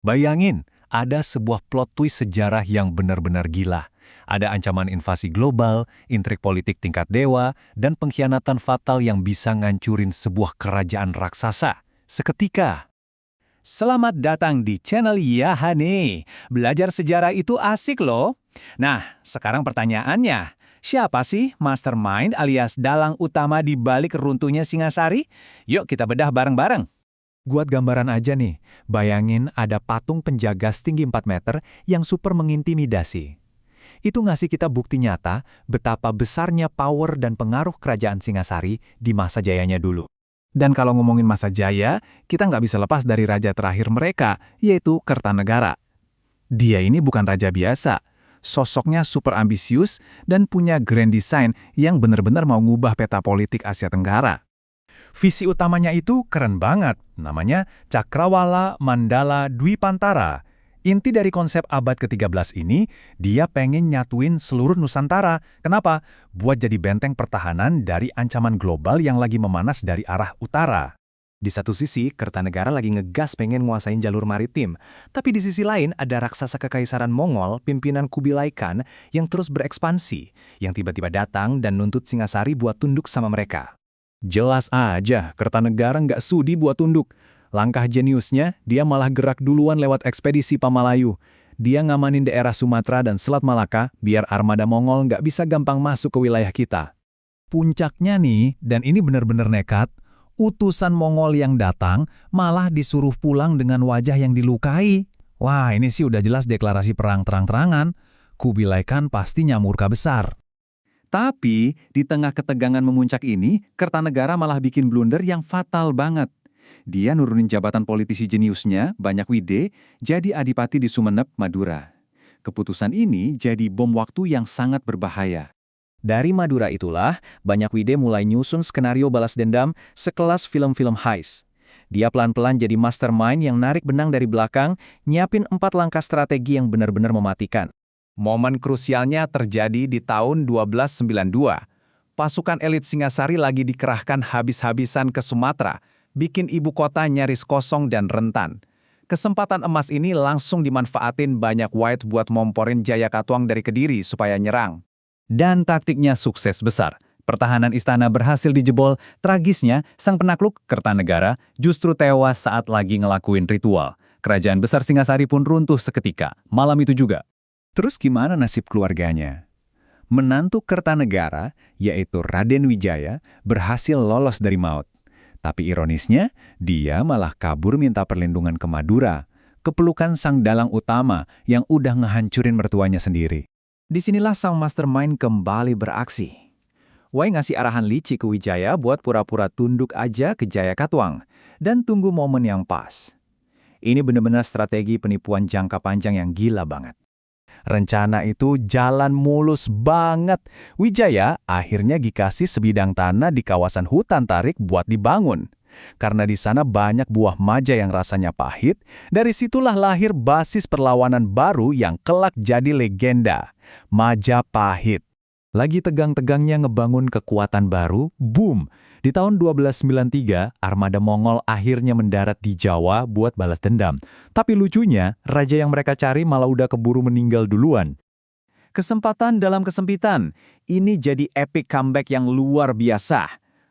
Bayangin, ada sebuah plot twist sejarah yang benar-benar gila. Ada ancaman invasi global, intrik politik tingkat dewa, dan pengkhianatan fatal yang bisa ngancurin sebuah kerajaan raksasa. Seketika. Selamat datang di channel Yahane. Belajar sejarah itu asik loh. Nah, sekarang pertanyaannya, siapa sih mastermind alias dalang utama di balik runtuhnya Singasari? Yuk kita bedah bareng-bareng. Buat gambaran aja nih, bayangin ada patung penjaga setinggi 4 meter yang super mengintimidasi. Itu ngasih kita bukti nyata betapa besarnya power dan pengaruh kerajaan Singasari di masa jayanya dulu. Dan kalau ngomongin masa jaya, kita nggak bisa lepas dari raja terakhir mereka, yaitu Kertanegara. Dia ini bukan raja biasa, sosoknya super ambisius dan punya grand design yang benar-benar mau ngubah peta politik Asia Tenggara. Visi utamanya itu keren banget, namanya Cakrawala Mandala Dwipantara. Inti dari konsep abad ke-13 ini, dia pengen nyatuin seluruh Nusantara. Kenapa? Buat jadi benteng pertahanan dari ancaman global yang lagi memanas dari arah utara. Di satu sisi, Kertanegara lagi ngegas pengen nguasain jalur maritim. Tapi di sisi lain, ada raksasa kekaisaran Mongol, pimpinan Kubilai Khan, yang terus berekspansi, yang tiba-tiba datang dan nuntut Singasari buat tunduk sama mereka. Jelas aja, Kertanegara nggak sudi buat tunduk. Langkah jeniusnya, dia malah gerak duluan lewat ekspedisi Pamalayu. Dia ngamanin daerah Sumatera dan Selat Malaka, biar armada Mongol nggak bisa gampang masuk ke wilayah kita. Puncaknya nih, dan ini benar-benar nekat, utusan Mongol yang datang malah disuruh pulang dengan wajah yang dilukai. Wah, ini sih udah jelas deklarasi perang terang-terangan. Kubilai Khan pasti nyamurka besar. Tapi, di tengah ketegangan memuncak ini, Kertanegara malah bikin blunder yang fatal banget. Dia nurunin jabatan politisi jeniusnya, Banyak Wide, jadi adipati di Sumeneb, Madura. Keputusan ini jadi bom waktu yang sangat berbahaya. Dari Madura itulah, Banyak Wide mulai nyusun skenario balas dendam sekelas film-film heist. Dia pelan-pelan jadi mastermind yang narik benang dari belakang, nyiapin 4 langkah strategi yang benar-benar mematikan. Momen krusialnya terjadi di tahun 1292. Pasukan elit Singasari lagi dikerahkan habis-habisan ke Sumatera, bikin ibu kota nyaris kosong dan rentan. Kesempatan emas ini langsung dimanfaatin Banyak Wide buat momporin Jayakatwang dari Kediri supaya nyerang. Dan taktiknya sukses besar. Pertahanan istana berhasil dijebol, tragisnya sang penakluk Kertanegara justru tewas saat lagi ngelakuin ritual. Kerajaan besar Singasari pun runtuh seketika, malam itu juga. Terus gimana nasib keluarganya? Menantu Kertanegara, yaitu Raden Wijaya, berhasil lolos dari maut. Tapi ironisnya, dia malah kabur minta perlindungan ke Madura, kepelukan sang dalang utama yang udah ngehancurin mertuanya sendiri. Disinilah sang mastermind kembali beraksi. Wai ngasih arahan licik ke Wijaya buat pura-pura tunduk aja ke Jayakatwang dan tunggu momen yang pas. Ini benar-benar strategi penipuan jangka panjang yang gila banget. Rencana itu jalan mulus banget. Wijaya akhirnya dikasih sebidang tanah di kawasan hutan tarik buat dibangun. Karena di sana banyak buah maja yang rasanya pahit, dari situlah lahir basis perlawanan baru yang kelak jadi legenda, Majapahit. Lagi tegang-tegangnya ngebangun kekuatan baru, boom! Di tahun 1293, armada Mongol akhirnya mendarat di Jawa buat balas dendam. Tapi lucunya, raja yang mereka cari malah udah keburu meninggal duluan. Kesempatan dalam kesempitan, ini jadi epic comeback yang luar biasa.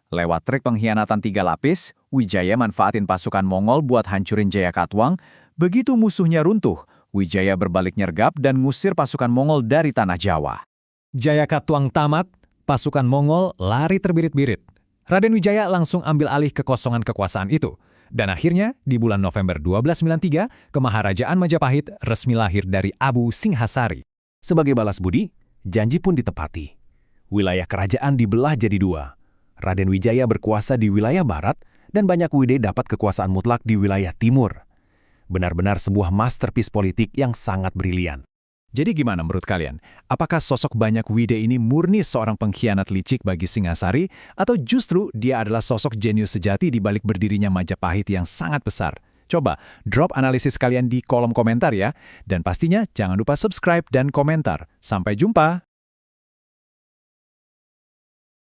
Lewat trik pengkhianatan 3 lapis, Wijaya manfaatin pasukan Mongol buat hancurin Jayakatwang. Begitu musuhnya runtuh, Wijaya berbalik nyergap dan ngusir pasukan Mongol dari tanah Jawa. Jayakatwang tamat, pasukan Mongol lari terbirit-birit. Raden Wijaya langsung ambil alih kekosongan kekuasaan itu. Dan akhirnya, di bulan November 1293, Kemaharajaan Majapahit resmi lahir dari Abu Singhasari. Sebagai balas budi, janji pun ditepati. Wilayah kerajaan dibelah jadi 2. Raden Wijaya berkuasa di wilayah barat, dan Banyak Wide dapat kekuasaan mutlak di wilayah timur. Benar-benar sebuah masterpiece politik yang sangat brilian. Jadi gimana menurut kalian? Apakah sosok Banyak Wide ini murni seorang pengkhianat licik bagi Singasari, atau justru dia adalah sosok jenius sejati di balik berdirinya Majapahit yang sangat besar? Coba drop analisis kalian di kolom komentar ya. Dan pastinya jangan lupa subscribe dan komentar. Sampai jumpa!